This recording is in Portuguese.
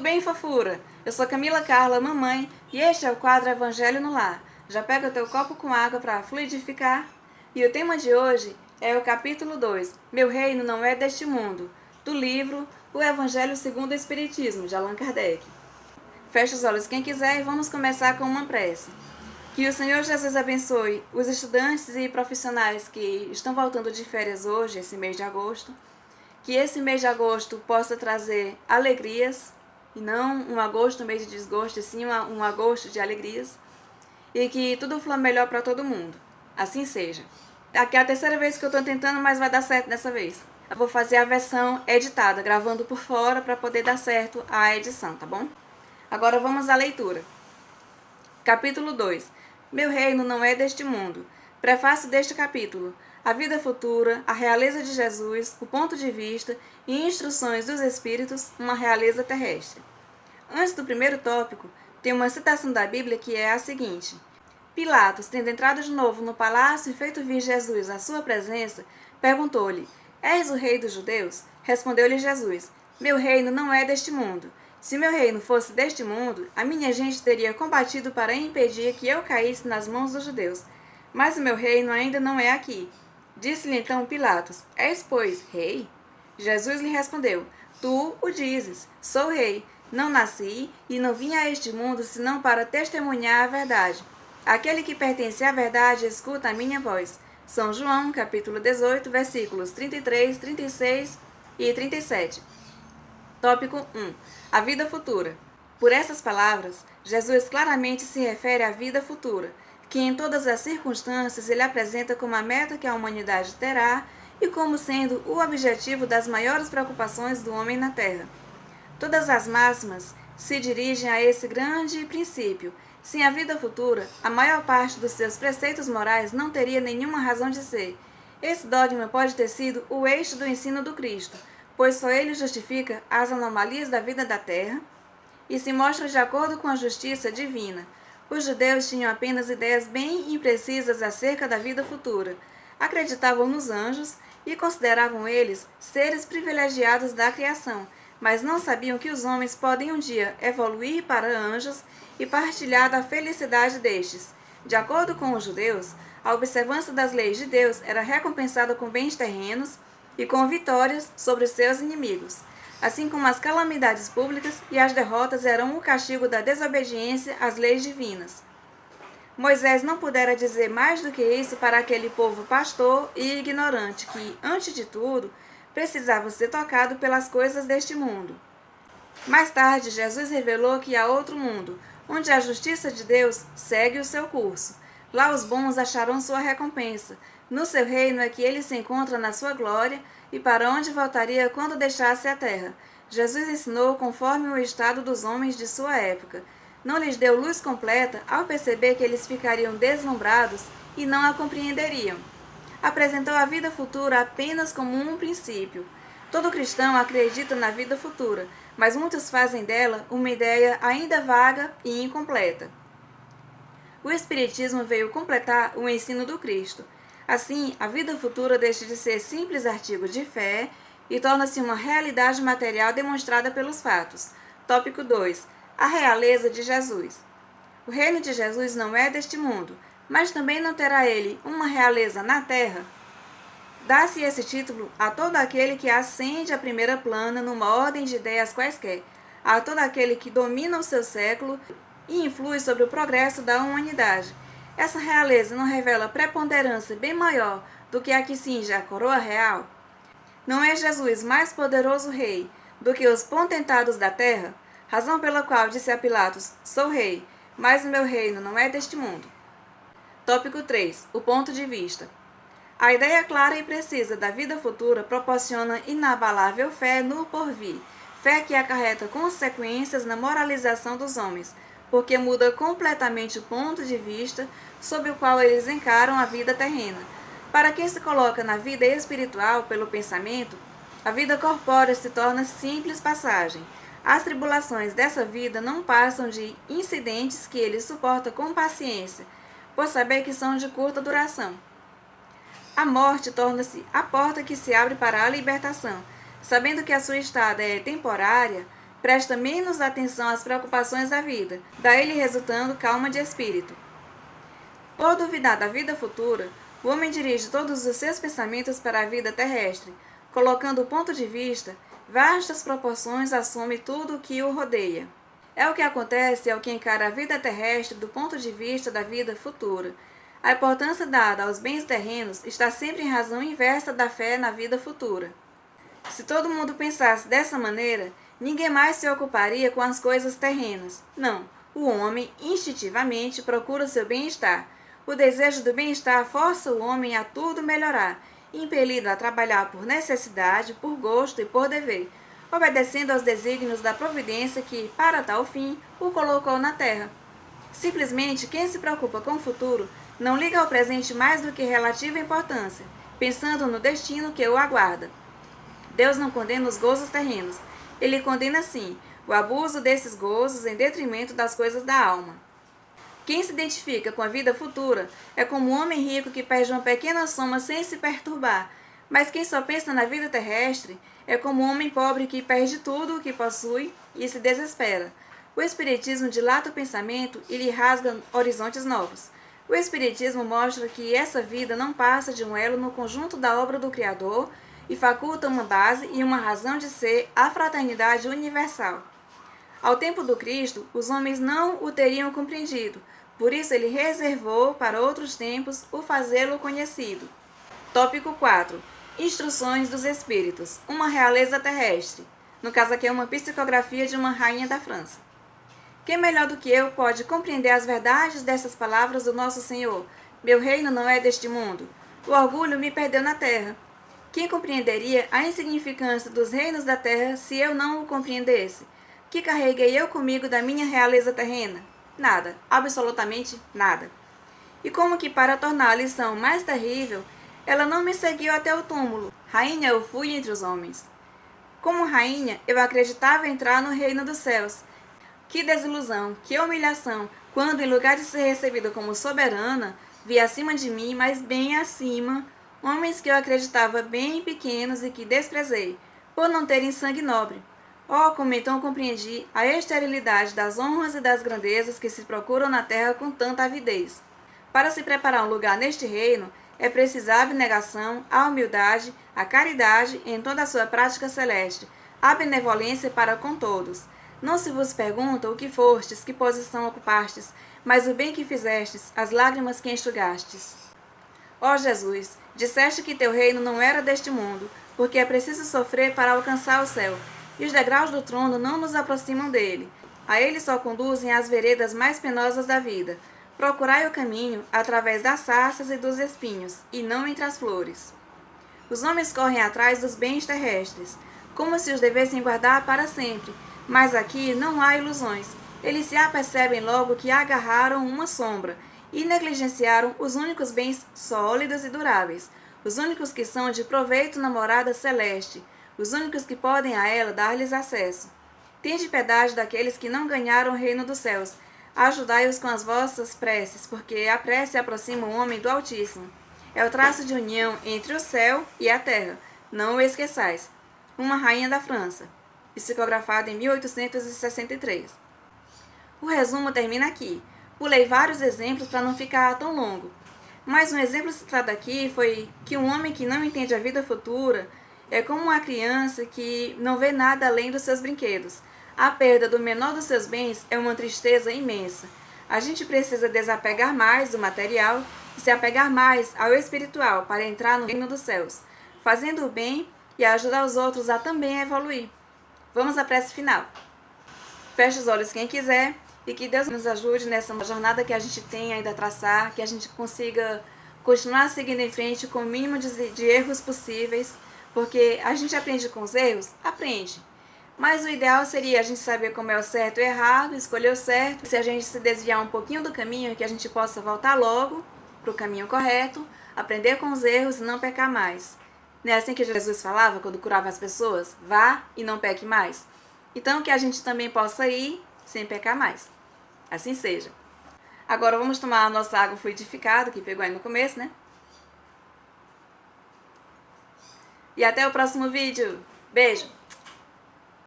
bem, fofura? Eu sou Camila Carla, mamãe, e este é o quadro Evangelho no Lar. Já pega o teu copo com água para fluidificar? E o tema de hoje é o capítulo 2, Meu Reino Não É Deste Mundo, do livro O Evangelho segundo o Espiritismo, de Allan Kardec. Feche os olhos quem quiser e vamos começar com uma prece. Que o Senhor Jesus abençoe os estudantes e profissionais que estão voltando de férias hoje, esse mês de agosto. Que esse mês de agosto possa trazer alegrias, e não um agosto, um mês de desgosto, e sim um agosto de alegrias. E que tudo flua melhor para todo mundo. Assim seja. Aqui é a terceira vez que eu estou tentando, mas vai dar certo dessa vez. Eu vou fazer a versão editada, gravando por fora para poder dar certo a edição, tá bom? Agora vamos à leitura. Capítulo 2. Meu reino não é deste mundo. Prefácio deste capítulo. A vida futura, a realeza de Jesus, o ponto de vista e instruções dos Espíritos, uma realeza terrestre. Antes do primeiro tópico, tem uma citação da Bíblia que é a seguinte. Pilatos, tendo entrado de novo no palácio e feito vir Jesus à sua presença, perguntou-lhe, És o rei dos judeus? Respondeu-lhe Jesus, Meu reino não é deste mundo. Se meu reino fosse deste mundo, a minha gente teria combatido para impedir que eu caísse nas mãos dos judeus. Mas o meu reino ainda não é aqui. Disse-lhe então Pilatos, És, pois, rei? Jesus lhe respondeu, Tu o dizes, sou rei. Não nasci e não vim a este mundo senão para testemunhar a verdade. Aquele que pertence à verdade escuta a minha voz. São João, capítulo 18, versículos 33, 36 e 37. Tópico 1. A vida futura. Por essas palavras, Jesus claramente se refere à vida futura, que em todas as circunstâncias ele apresenta como a meta que a humanidade terá e como sendo o objetivo das maiores preocupações do homem na Terra. Todas as máximas se dirigem a esse grande princípio. Sem a vida futura, a maior parte dos seus preceitos morais não teria nenhuma razão de ser. Esse dogma pode ter sido o eixo do ensino do Cristo, pois só ele justifica as anomalias da vida da Terra e se mostra de acordo com a justiça divina. Os judeus tinham apenas ideias bem imprecisas acerca da vida futura. Acreditavam nos anjos e consideravam eles seres privilegiados da criação, mas não sabiam que os homens podem um dia evoluir para anjos e partilhar da felicidade destes. De acordo com os judeus, a observância das leis de Deus era recompensada com bens terrenos e com vitórias sobre os seus inimigos, assim como as calamidades públicas e as derrotas eram o castigo da desobediência às leis divinas. Moisés não pudera dizer mais do que isso para aquele povo pastor e ignorante que, antes de tudo, precisava ser tocado pelas coisas deste mundo. Mais tarde, Jesus revelou que há outro mundo, onde a justiça de Deus segue o seu curso. Lá os bons acharão sua recompensa. No seu reino é que ele se encontra na sua glória e para onde voltaria quando deixasse a terra. Jesus ensinou conforme o estado dos homens de sua época. Não lhes deu luz completa ao perceber que eles ficariam deslumbrados e não a compreenderiam. Apresentou a vida futura apenas como um princípio. Todo cristão acredita na vida futura, mas muitos fazem dela uma ideia ainda vaga e incompleta. O Espiritismo veio completar o ensino do Cristo. Assim, a vida futura deixa de ser simples artigo de fé e torna-se uma realidade material demonstrada pelos fatos. Tópico 2. A realeza de Jesus. O reino de Jesus não é deste mundo, mas também não terá ele uma realeza na terra? Dá-se esse título a todo aquele que ascende à primeira plana numa ordem de ideias quaisquer, a todo aquele que domina o seu século e influi sobre o progresso da humanidade. Essa realeza não revela preponderância bem maior do que a que cinge a coroa real? Não é Jesus mais poderoso rei do que os potentados da terra? Razão pela qual disse a Pilatos, sou rei, mas o meu reino não é deste mundo. Tópico 3. O ponto de vista. A ideia clara e precisa da vida futura proporciona inabalável fé no porvir, fé que acarreta consequências na moralização dos homens, porque muda completamente o ponto de vista sob o qual eles encaram a vida terrena. Para quem se coloca na vida espiritual pelo pensamento, a vida corpórea se torna simples passagem. As tribulações dessa vida não passam de incidentes que ele suporta com paciência, por saber que são de curta duração. A morte torna-se a porta que se abre para a libertação. Sabendo que a sua estada é temporária, presta menos atenção às preocupações da vida, daí lhe resultando calma de espírito. Por duvidar da vida futura, o homem dirige todos os seus pensamentos para a vida terrestre, colocando o ponto de vista, vastas proporções assume tudo o que o rodeia. É o que acontece ao que encara a vida terrestre do ponto de vista da vida futura. A importância dada aos bens terrenos está sempre em razão inversa da fé na vida futura. Se todo mundo pensasse dessa maneira, ninguém mais se ocuparia com as coisas terrenas. Não, o homem instintivamente procura seu bem-estar. O desejo do bem-estar força o homem a tudo melhorar, impelido a trabalhar por necessidade, por gosto e por dever, obedecendo aos desígnios da providência que, para tal fim, o colocou na terra. Simplesmente, quem se preocupa com o futuro não liga ao presente mais do que relativa importância, pensando no destino que o aguarda. Deus não condena os gozos terrenos. Ele condena, sim, o abuso desses gozos em detrimento das coisas da alma. Quem se identifica com a vida futura é como um homem rico que perde uma pequena soma sem se perturbar, mas quem só pensa na vida terrestre é como um homem pobre que perde tudo o que possui e se desespera. O Espiritismo dilata o pensamento e lhe rasga horizontes novos. O Espiritismo mostra que essa vida não passa de um elo no conjunto da obra do Criador e faculta uma base e uma razão de ser a fraternidade universal. Ao tempo do Cristo, os homens não o teriam compreendido, por isso ele reservou para outros tempos o fazê-lo conhecido. Tópico 4. Instruções dos Espíritos. Uma realeza terrestre. No caso aqui é uma psicografia de uma rainha da França. Quem melhor do que eu pode compreender as verdades dessas palavras do nosso Senhor? Meu reino não é deste mundo. O orgulho me perdeu na terra. Quem compreenderia a insignificância dos reinos da terra se eu não o compreendesse? Que carreguei eu comigo da minha realeza terrena? Nada, absolutamente nada. E como que para tornar a lição mais terrível, ela não me seguiu até o túmulo. Rainha eu fui entre os homens. Como rainha, eu acreditava entrar no reino dos céus. Que desilusão, que humilhação, quando em lugar de ser recebida como soberana, vi acima de mim, mas bem acima, homens que eu acreditava bem pequenos e que desprezei, por não terem sangue nobre. Oh, como então compreendi a esterilidade das honras e das grandezas que se procuram na terra com tanta avidez. Para se preparar um lugar neste reino, é preciso a abnegação, a humildade, a caridade em toda a sua prática celeste, a benevolência para com todos. Não se vos pergunta o que fostes, que posição ocupastes, mas o bem que fizestes, as lágrimas que enxugastes. Ó Jesus, disseste que teu reino não era deste mundo, porque é preciso sofrer para alcançar o céu, e os degraus do trono não nos aproximam dele. A ele só conduzem as veredas mais penosas da vida. Procurai o caminho através das sarças e dos espinhos, e não entre as flores. Os homens correm atrás dos bens terrestres, como se os devessem guardar para sempre, mas aqui não há ilusões. Eles se apercebem logo que agarraram uma sombra e negligenciaram os únicos bens sólidos e duráveis, os únicos que são de proveito na morada celeste, os únicos que podem a ela dar-lhes acesso. Tende piedade daqueles que não ganharam o reino dos céus. Ajudai-os com as vossas preces, porque a prece aproxima o homem do Altíssimo. É o traço de união entre o céu e a terra. Não o esqueçais. Uma rainha da França. Psicografado em 1863. O resumo termina aqui. Pulei vários exemplos para não ficar tão longo. Mas um exemplo citado aqui foi que um homem que não entende a vida futura é como uma criança que não vê nada além dos seus brinquedos. A perda do menor dos seus bens é uma tristeza imensa. A gente precisa desapegar mais do material e se apegar mais ao espiritual para entrar no reino dos céus, fazendo o bem e ajudar os outros a também evoluir. Vamos à prece final. Feche os olhos quem quiser e que Deus nos ajude nessa jornada que a gente tem ainda a traçar, que a gente consiga continuar seguindo em frente com o mínimo de erros possíveis, porque a gente aprende com os erros? Aprende. Mas o ideal seria a gente saber como é o certo e o errado, escolher o certo. Se a gente se desviar um pouquinho do caminho, que a gente possa voltar logo para o caminho correto, aprender com os erros e não pecar mais. Não é assim que Jesus falava quando curava as pessoas? Vá e não peque mais. Então que a gente também possa ir sem pecar mais. Assim seja. Agora vamos tomar a nossa água fluidificada, que pegou aí no começo, né? E até o próximo vídeo. Beijo!